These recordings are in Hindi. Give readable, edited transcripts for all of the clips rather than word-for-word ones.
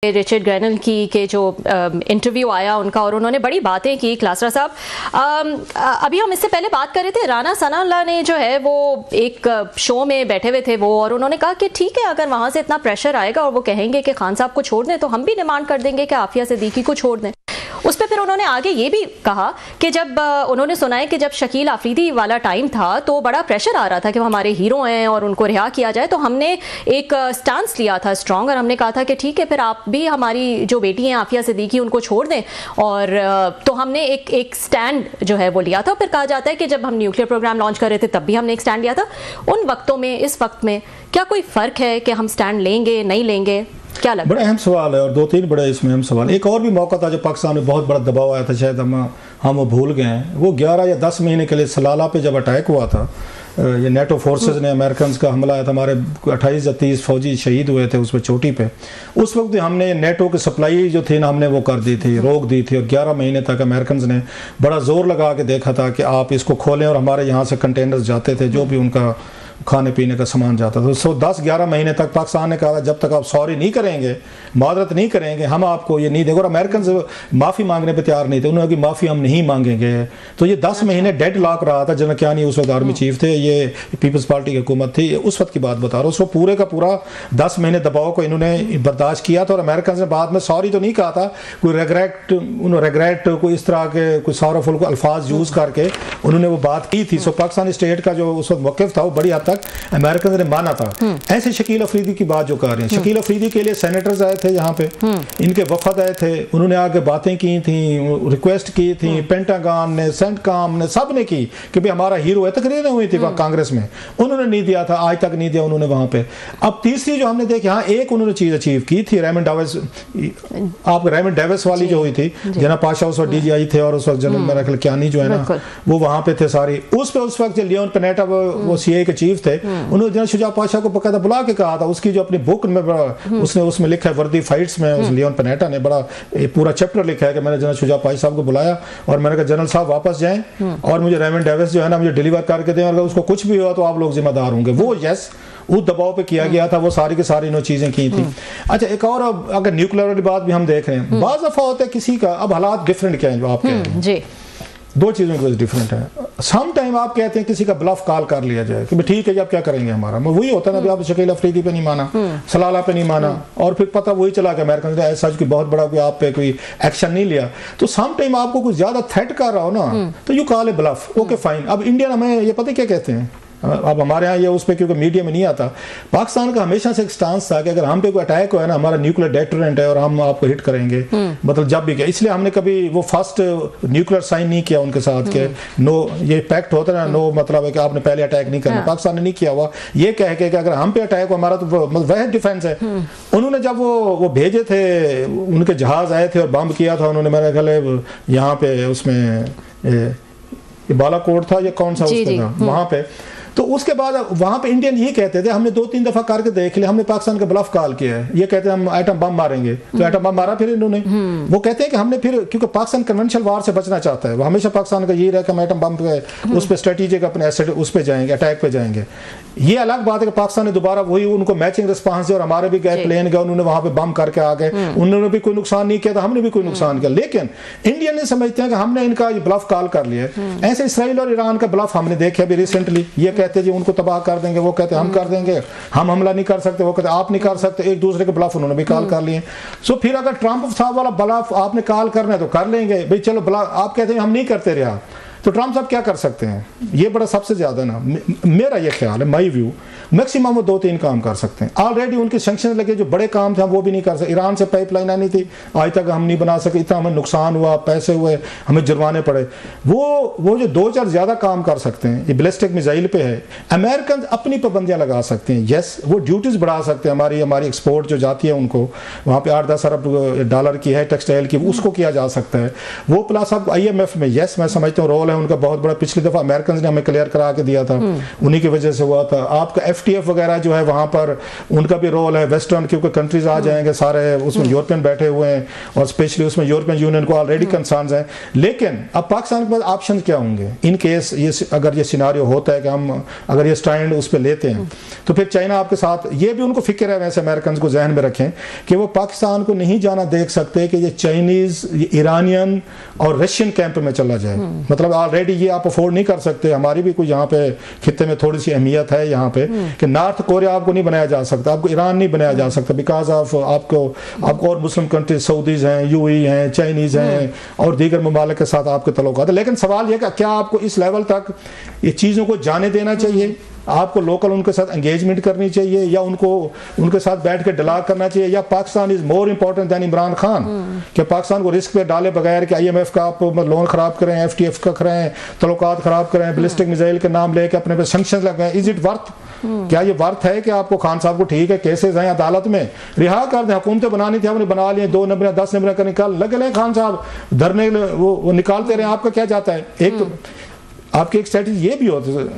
रिचर्ड ग्रेनल की के जो इंटरव्यू आया उनका, और उन्होंने बड़ी बातें की। क्लासरा साहब, अभी हम इससे पहले बात कर रहे थे, राना सनाउल्लाह ने जो है वो एक शो में बैठे हुए थे वो, और उन्होंने कहा कि ठीक है, अगर वहाँ से इतना प्रेशर आएगा और वो कहेंगे कि खान साहब को छोड़ दें तो हम भी डिमांड कर देंगे कि आफिया सिद्दीकी को छोड़ दें। उस पर फिर उन्होंने आगे ये भी कहा कि जब उन्होंने सुना है कि जब शकील आफरीदी वाला टाइम था तो बड़ा प्रेशर आ रहा था कि वो हमारे हीरो हैं और उनको रिहा किया जाए, तो हमने एक स्टांस लिया था स्ट्रॉन्ग, और हमने कहा था कि ठीक है, फिर आप भी हमारी जो बेटी हैं आफिया सिद्दीकी उनको छोड़ दें। और तो हमने एक स्टैंड जो है वो लिया था। फिर कहा जाता है कि जब हम न्यूक्लियर प्रोग्राम लॉन्च कर रहे थे तब भी हमने एक स्टैंड लिया था। उन वक्तों में इस वक्त में क्या कोई फ़र्क है कि हम स्टैंड लेंगे नहीं लेंगे? क्या लगता है? बड़ा अहम सवाल है, और दो तीन बड़े इसमें अहम सवाल। एक और भी मौका था जब पाकिस्तान में बहुत बड़ा दबाव आया था, शायद हम वो भूल गए हैं। वो 11 या 10 महीने के लिए सलाला पे जब अटैक हुआ था, ये नेटो फोर्सेस ने, अमेरिकन का हमला आया था, हमारे 28 या 30 फौजी शहीद हुए थे उसमें चोटी पे। उस वक्त हमने नेटो की सप्लाई जो थी ना, हमने वो कर दी थी, रोक दी थी, और 11 महीने तक अमेरिकन ने बड़ा जोर लगा के देखा था कि आप इसको खोलें, और हमारे यहाँ से कंटेनर्स जाते थे, जो भी उनका खाने पीने का सामान जाता था। तो 10-11 महीने तक पाकिस्तान ने कहा जब तक आप सॉरी नहीं करेंगे, मादरत नहीं करेंगे, हम आपको ये नहीं देंगे। और अमेरिकन से माफ़ी मांगने पे तैयार नहीं थे, उन्होंने कहा माफ़ी हम नहीं मांगेंगे। तो ये 10 महीने डेड लॉक रहा था। जनरल कियानी उस वक्त आर्मी चीफ थे, ये पीपल्स पार्टी की हुकूमत थी, उस वक्त की बात बता रहा हूँ। उसको पूरे का पूरा 10 महीने दबाव को इन्होंने बर्दाश्त किया था। और अमेरिकन ने बाद में सॉरी तो नहीं कहा था, कोई रेग्रेट कोई इस तरह के कोई सॉरफुल अल्फाज यूज़ करके उन्होंने वो बात की थी। सो पाकिस्तानी स्टेट का जो उस वक्त मौक़िफ़ था वो बड़ी हद तक अमेरिकन ने माना था। ऐसे शकील अफरीदी की बात जो कर रहे हैं, शकील अफरीदी के लिए सेनेटर्स आए थे यहाँ पे, इनके वफद आए थे, उन्होंने आगे बातें की थी, रिक्वेस्ट की थी, पेंटागन ने, सेंटकॉम ने, सब ने की कि भाई हमारा हीरो है। तकरीरें हुई थी कांग्रेस में, उन्होंने नहीं दिया था, आज तक नहीं दिया उन्होंने वहां पे। अब तीसरी जो हमने देखी, हाँ एक उन्होंने चीज अचीव की थी, रेमंड डेविस वाली जो हुई थी, जना पाशा उस वक्त DGI थे, और उस वक्त जनरल मेरा ख्याल कियानी जो है ना वो वहां पे थे सारी। उस वक्त लियोन पेनेटा वो CI के चीफ थे, उन्होंने जनरल शुजा पाशा को बकायदा बुला के कहा था, उसकी जो अपनी बुक में उसने उसमें लिखा है वर्दी फाइट्स में, उस लियोन पेनेटा ने बड़ा पूरा चैप्टर लिखा है कि मैंने जनरल शुजा पाशा साहब को बुलाया और मैंने कहा जनरल साहब वापस जाएं और मुझे रेमंड डेविस जो है ना मुझे डिलीवर करके दें, और अगर उसको कुछ भी हुआ तो आप लोग जिम्मेदार होंगे। वो यस उस दबाव पे किया गया था, वो सारी की सारी इन्होंने चीजें की थी। अच्छा, एक और अगर न्यूक्लियर वाली बात भी हम देख रहे हैं, बाज़ दफा होता है किसी का, अब हालात डिफरेंट क्या है जो आप कह रहे हैं जी, दो चीज़ों की वजह डिफरेंट है। सम टाइम आप कहते हैं किसी का ब्लफ कॉल कर लिया जाए कि ठीक है जी आप क्या करेंगे हमारा, वही होता है ना, आप शकील अफरीदी पे नहीं माना, सलाला पे नहीं माना, और फिर पता वही चला कि अमेरिकन ने ऐसा कोई बहुत बड़ा कोई आप पे कोई एक्शन नहीं लिया। तो सम टाइम आपको कुछ ज्यादा थ्रेट कर रहा हो ना, तो you call a bluff, okay fine. अब इंडियन हमें ये पता क्या कहते हैं, अब हमारे यहाँ ये उस पर क्योंकि मीडिया में नहीं आता, पाकिस्तान का हमेशा से एक स्टांस था कि अगर हम पे कोई अटैक हो है ना, हमारा न्यूक्लियर डेटोरेंट है और हम आपको हिट करेंगे, मतलब जब भी किया। इसलिए हमने कभी वो फर्स्ट न्यूक्लियर साइन नहीं किया उनके साथ के नो, ये पैक्ट होता है ना, नो मतलब है कि आपने पहले अटैक नहीं करना। पाकिस्तान ने नहीं किया हुआ, ये कह के अगर हम पे अटैक हो हमारा तो वह डिफेंस है। उन्होंने जब वो भेजे थे, उनके जहाज आए थे और बम किया था उन्होंने, मेरा ख्याल यहाँ पे उसमें बालाकोट था या कौन सा उसका था वहां पे, तो उसके बाद वहां पे इंडियन ये कहते थे, हमने 2-3 दफा करके देख लिया, हमने पाकिस्तान का ब्लफ कॉल किया है, ये कहते हैं हम एटम बम मारेंगे, तो एटम बम मारा फिर इन्होंने। वो कहते हैं कि हमने फिर, क्योंकि पाकिस्तान कन्वेंशनल वार से बचना चाहता है, वो हमेशा पाकिस्तान का ये रहा कि हम एटम बम पे उस पर स्ट्रेटेजिक अपने एसेट उस पर जाएंगे, अटैक पे जाएंगे। ये अलग बात है कि पाकिस्तान ने दोबारा वही उनको मैचिंग रिस्पांस दिया और हमारे भी गए प्लेन गए, उन्होंने वहां पे बम करके आ गए, उन्होंने भी कोई नुकसान नहीं किया था, हमने भी कोई नुकसान किया। लेकिन इंडियन ने समझते हैं कि हमने इनका ब्लफ कॉल कर लिया। ऐसे इसराइल और ईरान का ब्लफ हमने देखा अभी रिसेंटली, ये कहते हैं उनको तबाह कर देंगे, वो कहते हैं हम कर देंगे, हम हमला नहीं कर सकते, वो कहते आप नहीं कर सकते, एक दूसरे के ब्लफ उन्होंने भी कॉल कर लिए। सो फिर अगर ट्रंप साहब वाला ब्लफ आपने कॉल करना है तो कर लेंगे भाई, चलो ब्लफ आप कहते हैं हम नहीं करते रहा, तो ट्रंप साहब क्या कर सकते हैं? ये बड़ा सबसे ज्यादा ना मेरा ये ख्याल है, माई व्यू, मैक्सिमम वो 2-3 काम कर सकते हैं। ऑलरेडी उनके सैंक्शन लगे, जो बड़े काम थे वो भी नहीं कर सकते। ईरान से पाइपलाइन आनी थी, आज तक हम नहीं बना सके, इतना हमें नुकसान हुआ, पैसे हुए, हमें जुर्माने पड़े। वो जो 2-4 ज्यादा काम कर सकते हैं, ये बैलिस्टिक मिसाइल पे है, अमेरिकन अपनी पाबंदियां लगा सकते हैं। यस, वो ड्यूटीज बढ़ा सकते हैं, हमारी एक्सपोर्ट जो जाती है उनको वहाँ पे 8-10 अरब डॉलर की है टेक्सटाइल की, उसको किया जा सकता है। वो प्लस अब IMF में यस मैं समझता हूँ रोल है उनका बहुत बड़ा, पिछली दफा अमेरिकन ने हमें क्लियर करा के दिया था, उन्हीं की वजह से हुआ था। आपका FTF वगैरह जो है वहाँ पर उनका भी रोल है, वेस्टर्न क्योंकि कंट्रीज आ जाएंगे सारे, उसमें यूरोपियन बैठे हुए हैं और स्पेशली उसमें यूरोपियन यूनियन को ऑलरेडी कंसर्न्स हैं। लेकिन अब पाकिस्तान के पास ऑप्शन क्या होंगे इन केस ये अगर ये सिनारियो होता है कि हम अगर ये स्टैंड उस पर लेते हैं, तो फिर चाइना आपके साथ, ये भी उनको फिक्र है वैसे अमेरिकन को जहन में रखें कि वो पाकिस्तान को नहीं जाना देख सकते कि ये चाइनीज, ईरानियन और रशियन कैंप में चला जाए। मतलब ऑलरेडी ये आप अफोर्ड नहीं कर सकते। हमारी भी कोई यहाँ पे खित्ते में थोड़ी सी अहमियत है यहाँ पे कि नॉर्थ कोरिया आपको नहीं बनाया जा सकता, आपको ईरान नहीं बनाया जा सकता बिकॉज ऑफ आपको और मुस्लिम कंट्रीज, सऊदीज हैं, यूएई हैं, चाइनीज हैं और दीगर ममालिक के साथ आपके तल्लुकात है। लेकिन सवाल यह कि क्या आपको इस लेवल तक ये चीज़ों को जाने देना चाहिए? आपको लोकल उनके साथ एंगेजमेंट करनी चाहिए या उनको उनके साथ बैठ के डिलाग करना चाहिए, या Pakistan is more important than Imran Khan कि पाकिस्तान को रिस्क पे डाले बगैर कि IMF का आप लोन खराब करें, FTF का करें, तल्लुकात खराब करें, बैलिस्टिक मिसाइल के नाम लेके अपने पे सैंक्शंस लगाएं। Is it worth? क्या ये वर्थ है कि आपको खान साहब को ठीक है केसेस हैं अदालत में, रिहा कर दें, हुकूमतें बनानी थी आपने बना लिए, 2 नंबर 10 नंबर का निकाल लगे खान साहब धरने वो निकालते रहे, आपका क्या जाता है? एक आपकी एक स्ट्रेटजी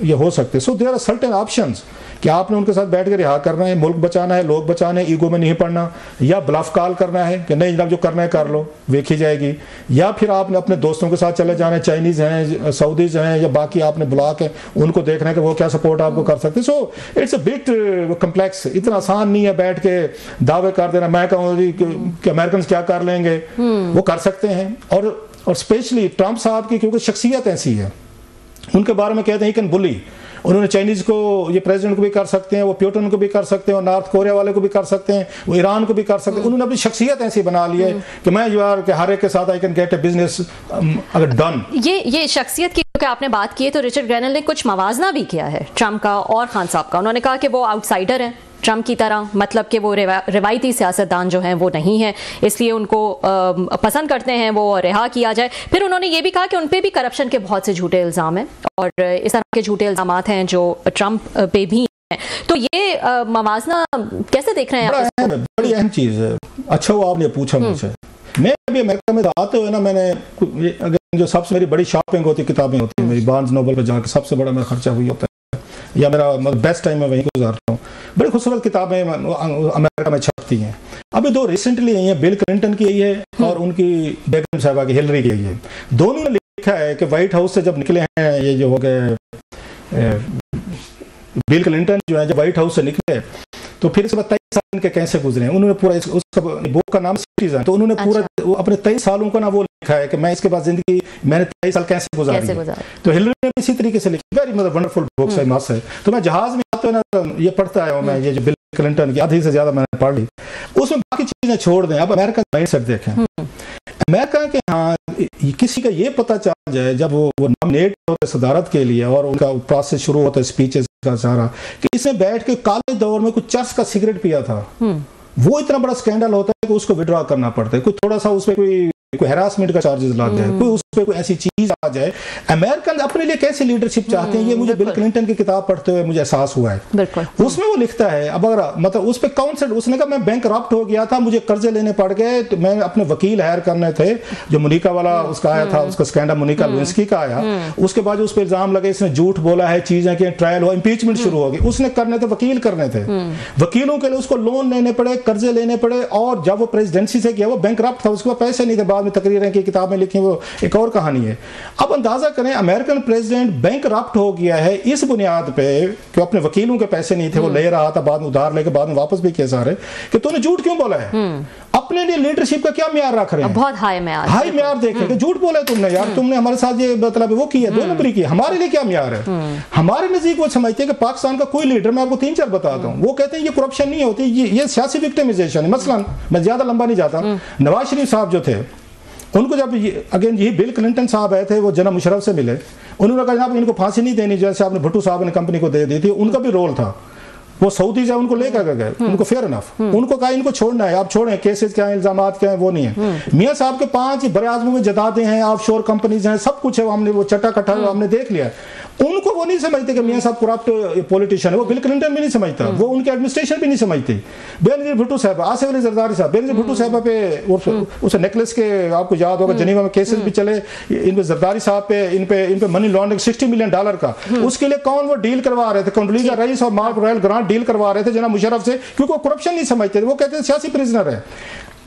ये हो सकते। So there are certain options कि आपने उनके साथ बैठ कर रिहा करना है, मुल्क बचाना है, लोग बचाना है, ईगो में नहीं पड़ना, या ब्लफ कॉल करना है कि नहीं जनाब जो करना है कर लो, देखी जाएगी, या फिर आपने अपने दोस्तों के साथ चले जाना है, चाइनीज हैं, सऊदीज हैं या बाकी आपने बुला के उनको देखना है कि वो क्या सपोर्ट आपको कर सकते। So it's a bit complex, इतना आसान नहीं है बैठ के दावे कर देना। मैं कहूँ कि अमेरिकन क्या कर लेंगे, वो कर सकते हैं। और स्पेशली ट्रंप साहब की क्योंकि शख्सियत ऐसी है, उनके बारे में कहते हैं कैन बुली, उन्होंने चाइनीज को, ये प्रेसिडेंट को भी कर सकते हैं, वो प्यूटन को भी कर सकते हैं, और नॉर्थ कोरिया वाले को भी कर सकते हैं, वो ईरान को भी कर सकते हैं। उन्होंने अपनी शख्सियत ऐसी बना ली है कि मैं जो यार हर एक के साथ I can get A business अगर डन। ये शख्सियत की क्योंकि आपने बात की है तो रिचर्ड ग्रेनल ने कुछ मवाजना भी किया है ट्रंप का और खान साहब का। उन्होंने कहा कि वो आउटसाइडर हैं ट्रंप की तरह, मतलब कि वो रिवायती सियासतदान जो हैं वो नहीं है, इसलिए उनको पसंद करते हैं वो रिहा किया जाए। फिर उन्होंने ये भी कहा कि उन पे भी करप्शन के बहुत से झूठे इल्ज़ाम हैं और इस तरह के झूठे इल्ज़ाम हैं जो ट्रंप पे भी हैं। तो ये मवाजना कैसे देख रहे हैं आप? बड़ी अहम चीज़ है। अच्छा वो आपने पूछा मुझे, मैं अभी अमेरिका में आते हुए ना, मैंने अगर जो सबसे मेरी बड़ी शॉपिंग होती है, किताबें होती है मेरी, बार्न्स नोबल पर जाकर सबसे बड़ा मेरा खर्चा वही होता है, या मेरा बेस्ट टाइम मैं वहीं गुजारता हूँ। बड़ी खूबसूरत किताबें अमेरिका में छपती हैं। अभी 2 रिसेंटली आई हैं, बिल क्लिंटन की आई है और उनकी बेगम साहिबा की, हिलरी की आई है। दोनों ने लिखा है कि व्हाइट हाउस से जब निकले हैं ये जो हो गए बिल क्लिंटन जो है, जब व्हाइट हाउस से निकले तो फिर इसके बाद 23 साल इनके कैसे गुजरे। उन्होंने पूरा उसका बुक का नाम सिटीजन, तो उन्होंने पूरा अपने 23 सालों का ना वो लिखा है कि मैं इसके बाद जिंदगी मैंने 23 साल कैसे गुजारी। तो हिलरी ने इसी तरीके से लिखी, वेरी मतलब वंडरफुल बुक है, मस्त है। तो मैं जहाज में आते हुए ना ये पढ़ता आया हूँ मैं, ये जो बिल क्लिंटन की आधी से ज्यादा मैंने पढ़ ली। उसमें बाकी चीजें छोड़ दें, अब अमेरिका का माइंडसेट देखें। अमेरिका के हाँ किसी का ये पता चल जाए जब वो नॉमिनेट होते सदारत के लिए और उनका प्रोसेस शुरू होता है स्पीचेस का सारा, कि इसने बैठ के कॉलेज दौर में कुछ चर्च का सिगरेट पिया था, वो इतना बड़ा स्कैंडल होता है कि उसको विड्रॉ करना पड़ता है। कुछ थोड़ा सा उसमें कोई हैरासमेंट का चार्जेस लग जाए, कोई उस पे कोई ऐसी चीज आ जाए। अमेरिकन अपने लिए कैसे लीडरशिप चाहते हैं, ये मुझे बिल क्लिंटन की किताब पढ़ते हुए मुझे एहसास हुआ है। उसमें वो लिखता है, अब अगर मतलब उस पे काउंसिल, उसने कहा मैं बैंक करप्ट हो गया था, मुझे कर्जे लेने पड़ गए, तो मैं अपने वकील हायर करने थे, जो मोनिका वाला उसका आया था, उसका स्कैंडल मोनिका लेविंस्की का आया, उसके बाद उस पर इल्जाम लगे इसने झूठ बोला है, चीजें की ट्रायल हुआ, इंपीचमेंट शुरू हो गई। उसने करने थे, वकील करने थे, वकीलों के लिए उसको लोन लेने पड़े, कर्जे लेने पड़े, और जब वो प्रेसिडेंसी से गया वो बैंक करप्ट था, उसके पास पैसे नहीं थे। बाद में तकरीरें की किताब में लिखी, वो एक और कहानी है। अब अंदाजा करें अमेरिकन प्रेसिडेंट बैंक करप्ट हो गया है इस बुनियाद पे कि अपने वकीलों के पैसे नहीं थे, वो ले रहा था, बाद में उधार लेके बाद में वापस भी किए सारे, कि तूने झूठ क्यों बोला है। अपने लिए लीडरशिप का क्या म्यार रख रहे हैं? बहुत हाई म्यार देखे कि झूठ बोला तुमने, यार तुमने हमारे साथ ये मतलब वो की है, 2 नंबरी की। हमारे लिए क्या म्यार है? हमारे नजदीक वो समझते हैं कि पाकिस्तान का कोई लीडर, मैं आपको 3-4 बताता हूँ, वो कहते हैं ये करप्शन नहीं होती, ये सियासी विक्टिमाइजेशन है। मसलन मैं ज्यादा लंबा नहीं जाता, नवाज शरीफ साहब जो थे, उनको जब अगेन यही बिल क्लिंटन साहब आए थे, वो जनाब मुशर्रफ से मिले, उन्होंने कहा जनाब इनको फांसी नहीं देनी, जैसे आपने भुट्टो साहब ने कंपनी को दे दी थी, उनका भी रोल था। वो सऊदी जब उनको लेकर गए, उनको फेयर इनफ, उनको कहा इनको छोड़ना है, आप छोड़ें, केसेस क्या है, इल्जामात क्या है, वो नहीं है। मियां साहब के 5 बड़े आजमों में जदादे हैं, ऑफशोर कंपनीज हैं, सब कुछ है, हमने वो चट्टा कट्टा हमने देख लिया। उनको वो नहीं समझते कि मियां साहब करप्ट पॉलिटिशियन है, वो बिल क्लिंटन भी नहीं समझता, वो उनके एडमिनिस्ट्रेशन भी नहीं समझती। बेनजीर भुट्टो साहब, आसिफ अली जरदारी साहब, बेनजीर भुट्टो साहब पे उस नेकलेस के आपको याद होगा जनीवा में केसेस भी चले, इन पे जरदारी साहब पे इन पे मनी लॉन्ड्रिंग $60 मिलियन का, उसके लिए कौन वो डील करवा रहे थे, कंडोलीजा रईस और मार्क रॉयल ग्रांट डील करवा रहे थे जनाब मुशर्रफ से, क्योंकि वो करप्शन नहीं समझते थे, वो कहते थे सियासी प्रिजनर है।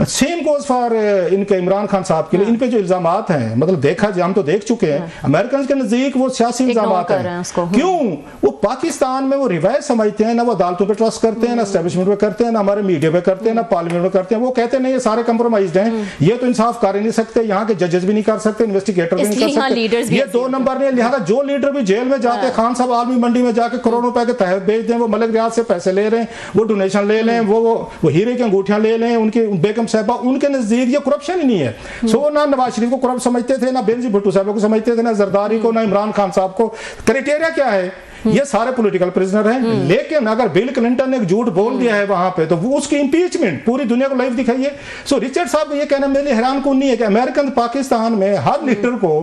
सेम गोज फॉर इनके इमरान खान साहब के लिए, इन पे जो इल्जामात हैं, मतलब देखा जाए हम तो देख चुके हैं, अमेरिकन के नजदीक वो सियासी इल्जामात हैं। क्यों? वो पाकिस्तान में वो रिवायत समझते हैं, ना वो अदालतों पे ट्रस्ट करते हैं, ना एस्टेब्लिशमेंट पे करते हैं, ना हमारे मीडिया पे करते हैं, ना पार्लियामेंट में करते हैं। वो कहते हैं नहीं ये सारे कंप्रोमाइज्ड हैं, ये तो इंसाफ कर ही नहीं सकते, यहाँ के जजेस भी नहीं कर सकते, इन्वेस्टिगेटर भी नहीं कर सकते, ये 2 नंबर नहीं। लिहाजा जो लीडर भी जेल में जाते हैं, खान साहब आलमी मंडी में जाके करोड़ों रुपए के तहत बेच दें, वो मलिक रियाज से पैसे ले रहे हैं, वो डोनेशन ले लें, वो हीरे की अंगूठियां ले लें, उनकी बेगम साहबा, उनके ये करप्शन ही नहीं है। सो ना नवाज शरीफ को करप्ट समझते थे, ना बेनजीर भुट्टो साहब को समझते थे, ना जरदारी को, ना इमरान खान साहब को। क्राइटेरिया क्या है? ये सारे पॉलिटिकल प्रिजनर हैं। लेकिन अगर बिल क्लिंटन ने एक झूठ बोल दिया है वहां पे, तो वो उसकी इंपीचमेंट पूरी दुनिया को लाइव दिखाइए। सो रिचर्ड साहब को ये कहना मेरे लिए हैरान कौन नहीं है कि अमेरिकन पाकिस्तान में हर लीडर को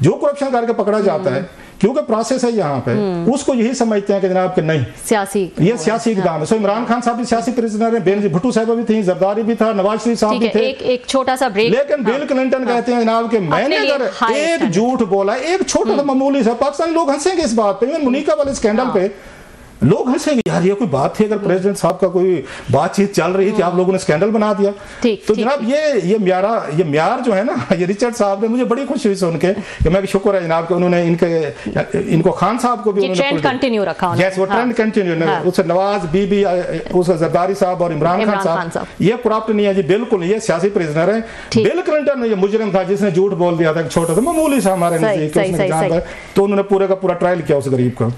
जो करप्शन करके पकड़ा जाता है, क्योंकि प्रोसेस है यहाँ पे, उसको यही समझते हैं कि जनाब कि नहीं ये सियासी इकदाम है। सो इमरान खान साहब भी सियासी प्रिजनर हैं, बेनजीर भुट्टो साहब भी थी, जरदारी भी था, नवाज शरीफ साहब भी थे। एक छोटा सा ब्रेक। लेकिन बिल क्लिंटन कहते हैं जनाब कि मैंने अगर एक झूठ बोला, एक छोटा सा मामूली सा, पाकिस्तान लोग हंसेंगे इस बात पे, इवन मुनीका वाले स्कैंडल पे लोग हंसेंगे, यार ये कोई बात थी, अगर प्रेसिडेंट साहब का कोई बातचीत चल रही थी, आप लोगों ने स्कैंडल बना दिया। तो जनाब ये म्यार जो है ना, ये रिचर्ड साहब ने, मुझे बड़ी खुशी हुई सुन के कि मैं शुक्र है जनाब कि उन्होंने इनको खान साहब को भी ट्रेंड कंटिन्यू रखा, वो ट्रेंड कंटिन्यू, उससे नवाज बीबी, उसका जरदारी साहब और इमरान खान साहब, ये करप्ट नहीं है जी, बिल्कुल ये सियासी प्रिजनर है। बिल क्लिंटन ये मुजरिम था जिसने झूठ बोल दिया था, छोटा सा मामूली सा हमारे नजदीक, तो उन्होंने पूरे का पूरा ट्रायल किया उस गरीब का।